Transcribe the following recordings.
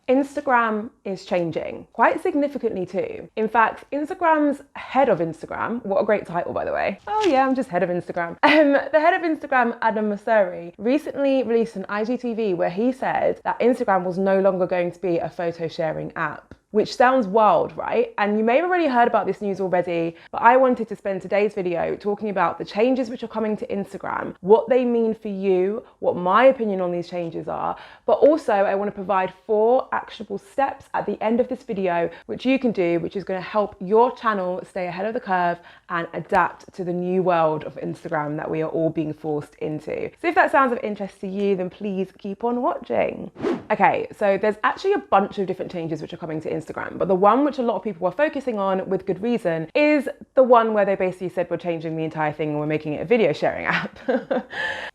Instagram is changing quite significantly too. In fact, Instagram's head of Instagram, what a great title by the way. Oh yeah, I'm just head of Instagram. The head of Instagram, Adam Mosseri, recently released an IGTV where he said that Instagram was no longer going to be a photo sharing app. Which sounds wild, right? And you may have already heard about this news already, but I wanted to spend today's video talking about the changes which are coming to Instagram, what they mean for you, what my opinion on these changes are, but also I want to provide 4 actionable steps at the end of this video, which you can do, which is going to help your channel stay ahead of the curve and adapt to the new world of Instagram that we are all being forced into. So if that sounds of interest to you, then please keep on watching. Okay, so there's actually a bunch of different changes which are coming to Instagram, but the one which a lot of people are focusing on with good reason is the one where they basically said we're changing the entire thing and we're making it a video sharing app.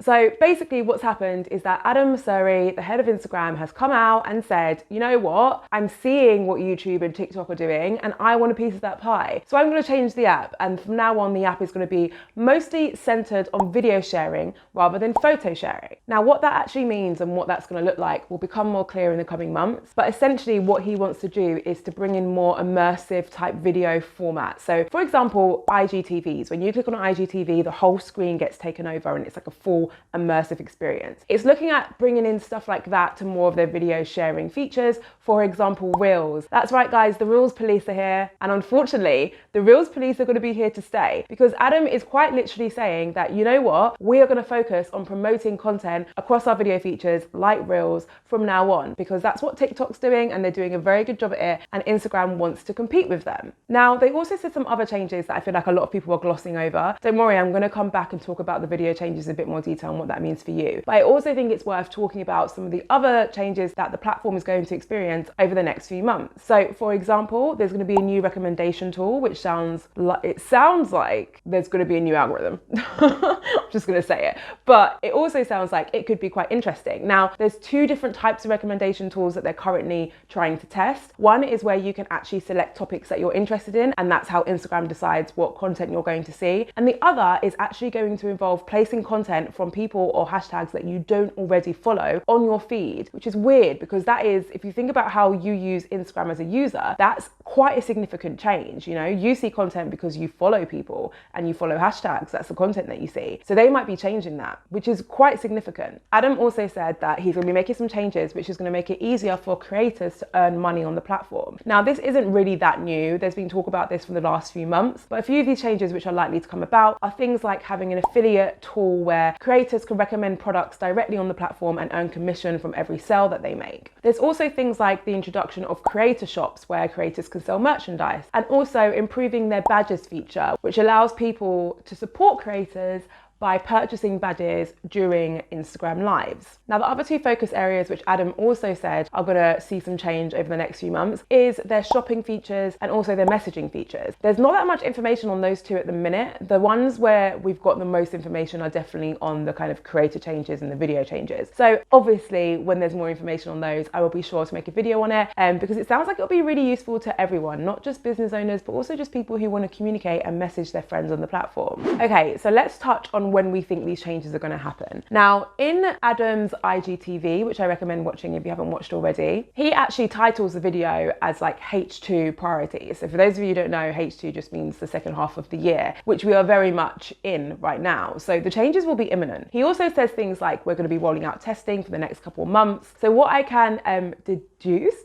So basically what's happened is that Adam Mosseri, the head of Instagram, has come out and said, you know what, I'm seeing what YouTube and TikTok are doing and I want a piece of that pie. So I'm going to change the app, and from now on the app is going to be mostly centered on video sharing rather than photo sharing. Now what that actually means and what that's going to look like will become more clear in the coming months, but essentially what he wants to do is to bring in more immersive type video format. So for example, IGTVs, when you click on an IGTV, the whole screen gets taken over and it's like a full immersive experience. It's looking at bringing in stuff like that to more of their video sharing features. For example, Reels. That's right guys, the Reels police are here, and unfortunately the Reels police are going to be here to stay, because Adam is quite literally saying that, you know what, we are going to focus on promoting content across our video features like Reels from now on, because that's what TikTok's doing and they're doing a very good job at it, and Instagram wants to compete with them. Now they also said some other changes that I feel like a lot of people are glossing over. Don't worry, I'm going to come back and talk about the video changes in a bit more detail and what that means for you, but I also think it's worth talking about some of the other changes that the platform is going to experience over the next few months. So for example, there's going to be a new recommendation tool, which sounds like there's going to be a new algorithm. I'm just going to say it, but it also sounds like it could be quite interesting. Now there's 2 different types of recommendation tools that they're currently trying to test. One is where you can actually select topics that you're interested in, and that's how Instagram decides what content you're going to see. And the other is actually going to involve placing content from people or hashtags that you don't already follow on your feed, which is weird because that is, if you think about how you use Instagram as a user, that's quite a significant change. You know, you see content because you follow people and you follow hashtags. That's the content that you see. So they might be changing that, which is quite significant. Adam also said that he's going to be making some changes, which is going to make it easier for creators to earn money on the platform. Now, this isn't really that new. There's been talk about this for the last few months, but a few of these changes which are likely to come about are things like having an affiliate tool where creators can recommend products directly on the platform and earn commission from every sale that they make. There's also things like the introduction of creator shops where creators can sell merchandise, and also improving their badges feature, which allows people to support creators by purchasing badges during Instagram lives. Now, the other 2 focus areas which Adam also said are gonna see some change over the next few months is their shopping features and also their messaging features. There's not that much information on those 2 at the minute. The ones where we've got the most information are definitely on the kind of creator changes and the video changes. So obviously when there's more information on those, I will be sure to make a video on it, because it sounds like it'll be really useful to everyone, not just business owners, but also just people who want to communicate and message their friends on the platform. Okay, so let's touch on when we think these changes are going to happen. Now, in Adam's IGTV, which I recommend watching if you haven't watched already, he actually titles the video as like H2 priorities. So for those of you who don't know, H2 just means the second half of the year, which we are very much in right now. So the changes will be imminent. He also says things like we're going to be rolling out testing for the next couple of months. So what I can deduce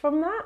from that,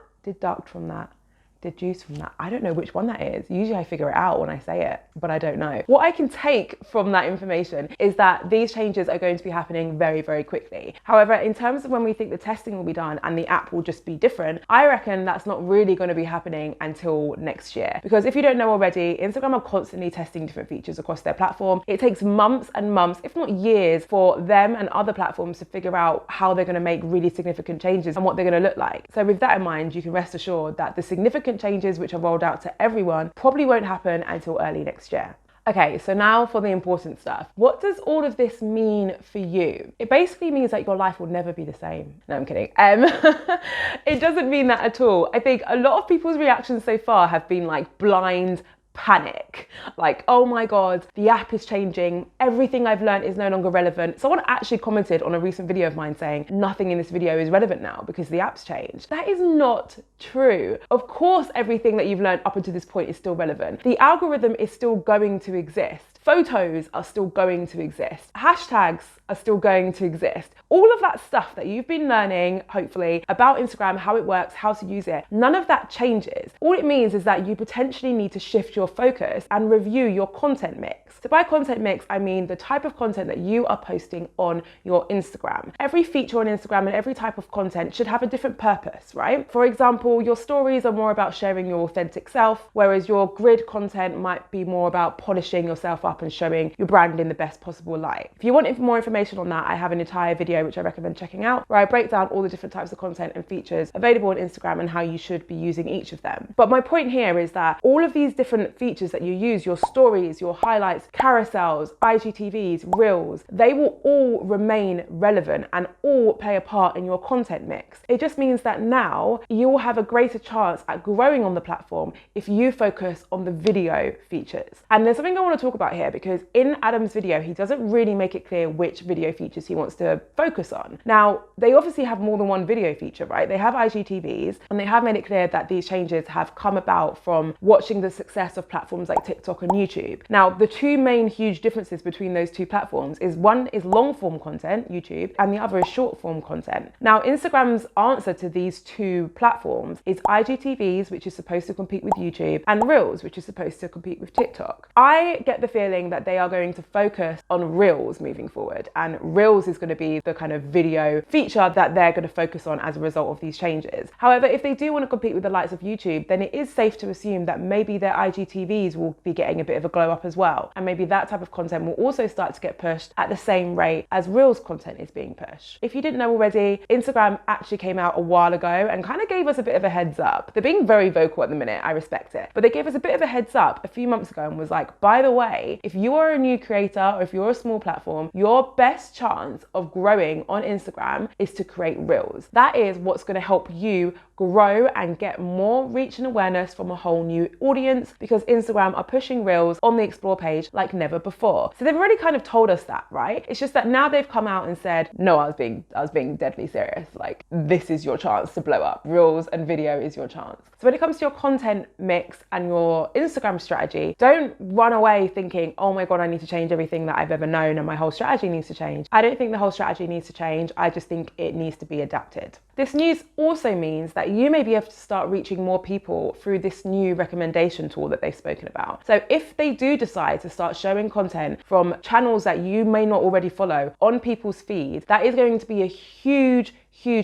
I don't know which one that is. Usually I figure it out when I say it, but I don't know. What I can take from that information is that these changes are going to be happening very, very quickly. However, in terms of when we think the testing will be done and the app will just be different, I reckon that's not really going to be happening until next year. Because if you don't know already, Instagram are constantly testing different features across their platform. It takes months and months, if not years, for them and other platforms to figure out how they're going to make really significant changes and what they're going to look like. So with that in mind, you can rest assured that the significant changes which are rolled out to everyone probably won't happen until early next year. Okay, so now for the important stuff. What does all of this mean for you? It basically means that your life will never be the same. No, I'm kidding. It doesn't mean that at all. I think a lot of people's reactions so far have been like blind panic. Like, oh my God, the app is changing. Everything I've learned is no longer relevant. Someone actually commented on a recent video of mine saying nothing in this video is relevant now because the app's changed. That is not true. Of course, everything that you've learned up until this point is still relevant. The algorithm is still going to exist. Photos are still going to exist. Hashtags are still going to exist. All of that stuff that you've been learning, hopefully, about Instagram, how it works, how to use it, none of that changes. All it means is that you potentially need to shift your focus and review your content mix. So by content mix, I mean the type of content that you are posting on your Instagram. Every feature on Instagram and every type of content should have a different purpose, right? For example, your stories are more about sharing your authentic self, whereas your grid content might be more about polishing yourself up and showing your brand in the best possible light. If you want more information on that, I have an entire video which I recommend checking out, where I break down all the different types of content and features available on Instagram and how you should be using each of them. But my point here is that all of these different features that you use, your stories, your highlights, carousels, IGTVs, reels, they will all remain relevant and all play a part in your content mix. It just means that now you will have a greater chance at growing on the platform if you focus on the video features. And there's something I want to talk about here, because in Adam's video, he doesn't really make it clear which video features he wants to focus on. Now, they obviously have more than one video feature, right? They have IGTVs, and they have made it clear that these changes have come about from watching the success of platforms like TikTok and YouTube. Now, the two main huge differences between those two platforms is one is long form content, YouTube, and the other is short form content. Now, Instagram's answer to these two platforms is IGTVs, which is supposed to compete with YouTube, and Reels, which is supposed to compete with TikTok. I get the feeling that they are going to focus on Reels moving forward, and Reels is going to be the kind of video feature that they're going to focus on as a result of these changes. However, if they do want to compete with the likes of YouTube, then it is safe to assume that maybe their IGTVs will be getting a bit of a glow up as well. And maybe that type of content will also start to get pushed at the same rate as Reels content is being pushed. If you didn't know already, Instagram actually came out a while ago and kind of gave us a bit of a heads up. They're being very vocal at the minute, I respect it. But they gave us a bit of a heads up a few months ago and was like, by the way, if you are a new creator or if you're a small platform, your best chance of growing on Instagram is to create Reels. That is what's going to help you grow and get more reach and awareness from a whole new audience, because Instagram are pushing Reels on the Explore page like never before. So they've already kind of told us that, right? It's just that now they've come out and said, no, I was being deadly serious. Like, this is your chance to blow up. Reels and video is your chance. So when it comes to your content mix and your Instagram strategy, don't run away thinking, oh my God, I need to change everything that I've ever known and my whole strategy needs to change. I don't think the whole strategy needs to change. I just think it needs to be adapted. This news also means that you may be able to start reaching more people through this new recommendation tool that they've spoken about. So if they do decide to start showing content from channels that you may not already follow on people's feed, that is going to be a huge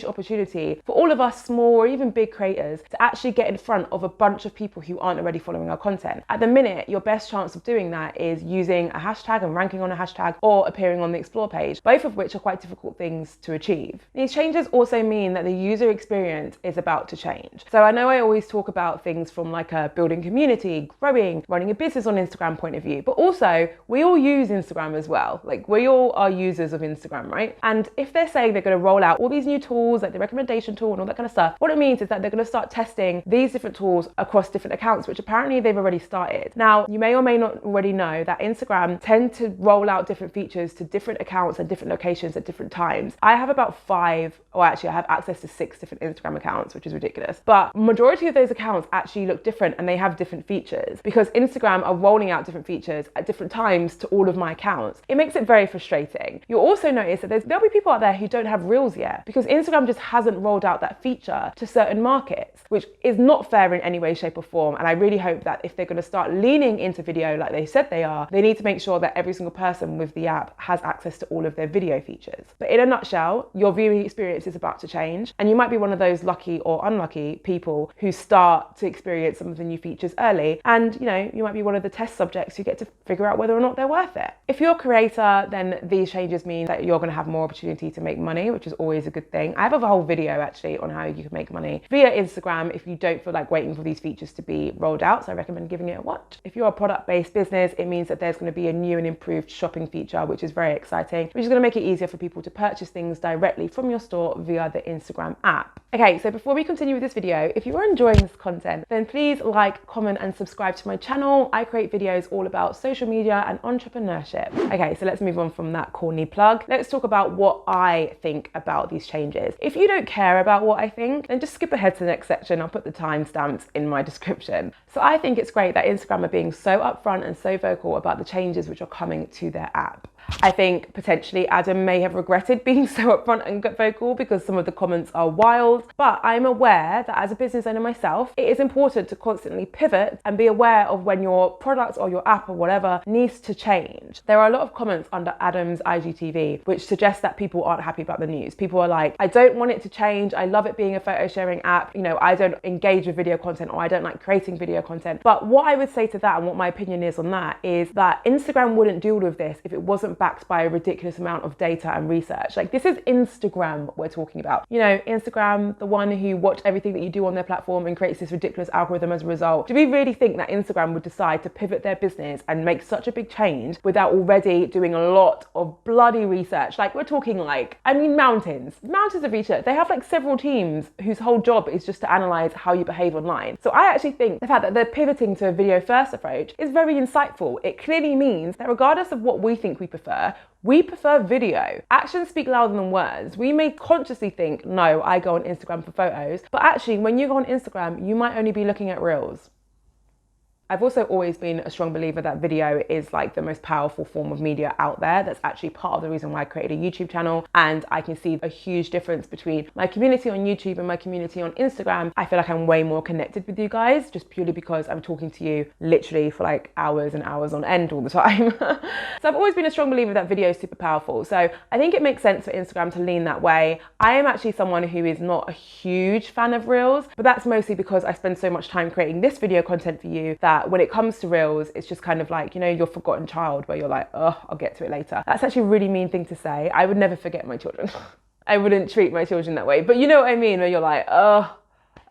opportunity for all of us small or even big creators to actually get in front of a bunch of people who aren't already following our content. At the minute, your best chance of doing that is using a hashtag and ranking on a hashtag, or appearing on the Explore page, both of which are quite difficult things to achieve. These changes also mean that the user experience is about to change. So I know I always talk about things from like a building community, growing, running a business on Instagram point of view, but also we all use Instagram as well. Like, we all are users of Instagram, right? And if they're saying they're going to roll out all these new tools like the recommendation tool and all that kind of stuff, what it means is that they're going to start testing these different tools across different accounts, which apparently they've already started. Now, you may or may not already know that Instagram tend to roll out different features to different accounts and different locations at different times. I have about 5, or actually I have access to 6 different Instagram accounts, which is ridiculous. But majority of those accounts actually look different and they have different features, because Instagram are rolling out different features at different times to all of my accounts. It makes it very frustrating. You'll also notice that there'll be people out there who don't have Reels yet, because Instagram just hasn't rolled out that feature to certain markets, which is not fair in any way, shape or form. And I really hope that if they're going to start leaning into video like they said they are, they need to make sure that every single person with the app has access to all of their video features. But in a nutshell, your viewing experience is about to change, and you might be one of those lucky or unlucky people who start to experience some of the new features early, and you might be one of the test subjects who get to figure out whether or not they're worth it. If you're a creator, then these changes mean that you're going to have more opportunity to make money, which is always a good thing. I have a whole video actually on how you can make money via Instagram if you don't feel like waiting for these features to be rolled out. So I recommend giving it a watch. If you're a product-based business, it means that there's going to be a new and improved shopping feature, which is very exciting, which is going to make it easier for people to purchase things directly from your store via the Instagram app. Okay, so before we continue with this video, if you are enjoying this content, then please like, comment, and subscribe to my channel. I create videos all about social media and entrepreneurship. Okay, so let's move on from that corny plug. Let's talk about what I think about these changes. If you don't care about what I think, then just skip ahead to the next section. I'll put the timestamps in my description. So I think it's great that Instagram are being so upfront and so vocal about the changes which are coming to their app. I think potentially Adam may have regretted being so upfront and vocal because some of the comments are wild, but I'm aware that as a business owner myself, it is important to constantly pivot and be aware of when your product or your app or whatever needs to change. There are a lot of comments under Adam's IGTV which suggest that people aren't happy about the news. People are like, I don't want it to change. I love it being a photo sharing app. You know, I don't engage with video content, or I don't like creating video content. But what I would say to that, and what my opinion is on that, is that Instagram wouldn't deal with this if it wasn't backed by a ridiculous amount of data and research. Like, this is Instagram we're talking about. You know, Instagram, the one who watch everything that you do on their platform and creates this ridiculous algorithm as a result. Do we really think that Instagram would decide to pivot their business and make such a big change without already doing a lot of bloody research? Like, we're talking like, I mean, mountains of research. They have like several teams whose whole job is just to analyze how you behave online. So I actually think the fact that they're pivoting to a video first approach is very insightful. It clearly means that regardless of what we think we prefer video. Actions speak louder than words. We may consciously think, no, I go on Instagram for photos, but actually when you go on Instagram, you might only be looking at reels. I've also always been a strong believer that video is like the most powerful form of media out there. That's actually part of the reason why I created a YouTube channel, and I can see a huge difference between my community on YouTube and my community on Instagram. I feel like I'm way more connected with you guys just purely because I'm talking to you literally for like hours and hours on end all the time. So I've always been a strong believer that video is super powerful. So I think it makes sense for Instagram to lean that way. I am actually someone who is not a huge fan of reels, but that's mostly because I spend so much time creating this video content for you that when it comes to reels, it's just kind of like, you know, your forgotten child where you're like, oh, I'll get to it later. That's actually a really mean thing to say. I would never forget my children. I wouldn't treat my children that way. But you know what I mean? Where you're like, oh,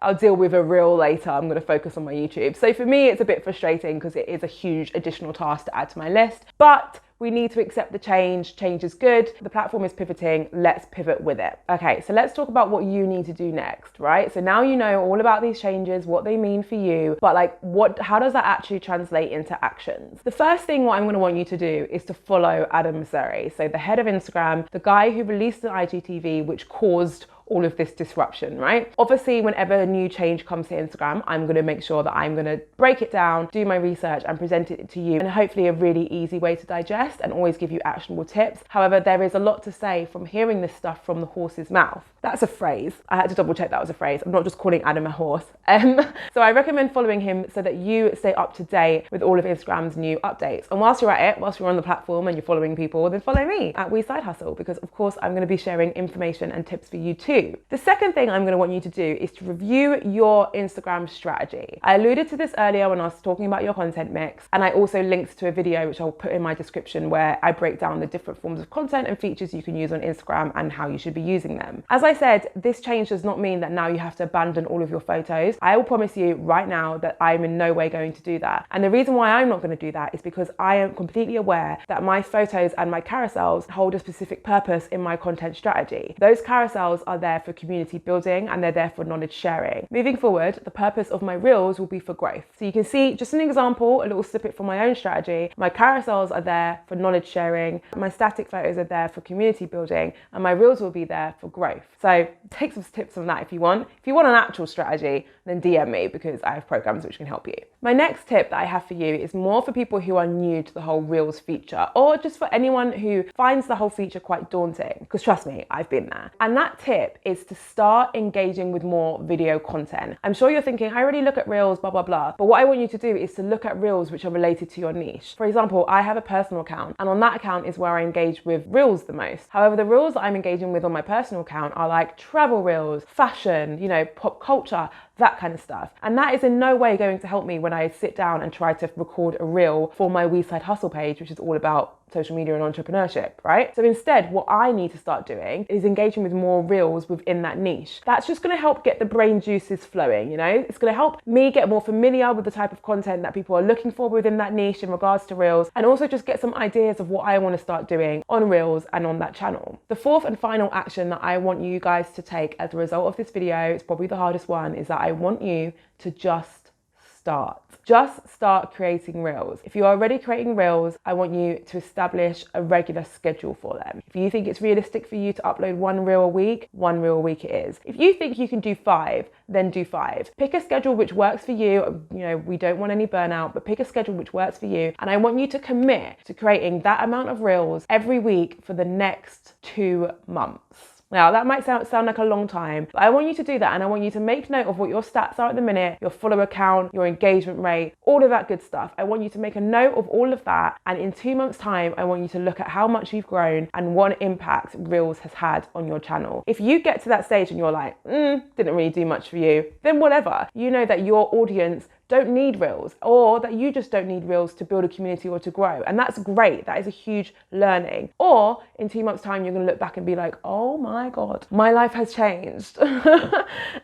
I'll deal with a reel later. I'm going to focus on my YouTube. So for me, it's a bit frustrating because it is a huge additional task to add to my list. But we need to accept the change. Change is good. The platform is pivoting. Let's pivot with it. Okay, so let's talk about what you need to do next, right? So now you know all about these changes, what they mean for you, but like how does that actually translate into actions? The first thing what I'm going to want you to do is to follow Adam Mosseri. So the head of Instagram, the guy who released an IGTV which caused all of this disruption, right? Obviously, whenever a new change comes to Instagram, I'm going to make sure that I'm going to break it down, do my research and present it to you in hopefully a really easy way to digest and always give you actionable tips. However, there is a lot to say from hearing this stuff from the horse's mouth. That's a phrase. I had to double check that was a phrase. I'm not just calling Adam a horse. So I recommend following him so that you stay up to date with all of Instagram's new updates. And whilst you're at it, whilst you're on the platform and you're following people, then follow me at We Side Hustle, because of course I'm going to be sharing information and tips for you too. The second thing I'm going to want you to do is to review your Instagram strategy. I alluded to this earlier when I was talking about your content mix, and I also linked to a video which I'll put in my description where I break down the different forms of content and features you can use on Instagram and how you should be using them. As I said, this change does not mean that now you have to abandon all of your photos. I will promise you right now that I'm in no way going to do that. And the reason why I'm not going to do that is because I am completely aware that my photos and my carousels hold a specific purpose in my content strategy. Those carousels are there for community building and they're there for knowledge sharing. Moving forward, the purpose of my reels will be for growth. So you can see just an example, a little snippet from my own strategy. My carousels are there for knowledge sharing, my static photos are there for community building, and my reels will be there for growth. So take some tips from that if you want. If you want an actual strategy, then DM me because I have programs which can help you. My next tip that I have for you is more for people who are new to the whole reels feature, or just for anyone who finds the whole feature quite daunting, because trust me, I've been there. And that tip is to start engaging with more video content. I'm sure you're thinking, I already look at reels, blah, blah, blah. But what I want you to do is to look at reels which are related to your niche. For example, I have a personal account, and on that account is where I engage with reels the most. However, the reels that I'm engaging with on my personal account are like travel reels, fashion, you know, pop culture, that kind of stuff. And that is in no way going to help me when I sit down and try to record a reel for my We Side Hustle page, which is all about social media and entrepreneurship, right? So instead, what I need to start doing is engaging with more reels within that niche. That's just going to help get the brain juices flowing, you know? It's going to help me get more familiar with the type of content that people are looking for within that niche in regards to reels, and also just get some ideas of what I want to start doing on reels and on that channel. The fourth and final action that I want you guys to take as a result of this video, it's probably the hardest one, is that I want you to just start. Just start creating reels. If you are already creating reels, I want you to establish a regular schedule for them. If you think it's realistic for you to upload 1 reel a week, 1 reel a week it is. If you think you can do 5, then do 5. Pick a schedule which works for you. You know, we don't want any burnout, but pick a schedule which works for you. And I want you to commit to creating that amount of reels every week for the next 2 months. Now, that might sound like a long time, but I want you to do that, and I want you to make note of what your stats are at the minute, your follower count, your engagement rate, all of that good stuff. I want you to make a note of all of that, and in 2 months' time, I want you to look at how much you've grown and what impact Reels has had on your channel. If you get to that stage and you're like, didn't really do much for you, then whatever. You know that your audience don't need reels, or that you just don't need reels to build a community or to grow. And that's great. That is a huge learning. Or in 2 months' time, you're going to look back and be like, oh my God, my life has changed.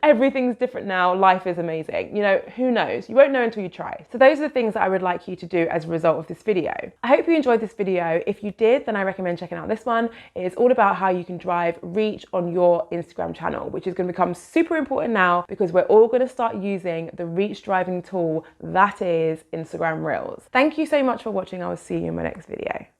Everything's different now. Life is amazing. You know, who knows? You won't know until you try. So those are the things that I would like you to do as a result of this video. I hope you enjoyed this video. If you did, then I recommend checking out this one. It's all about how you can drive reach on your Instagram channel, which is going to become super important now because we're all going to start using the reach driving tool that is Instagram Reels. Thank you so much for watching. I will see you in my next video.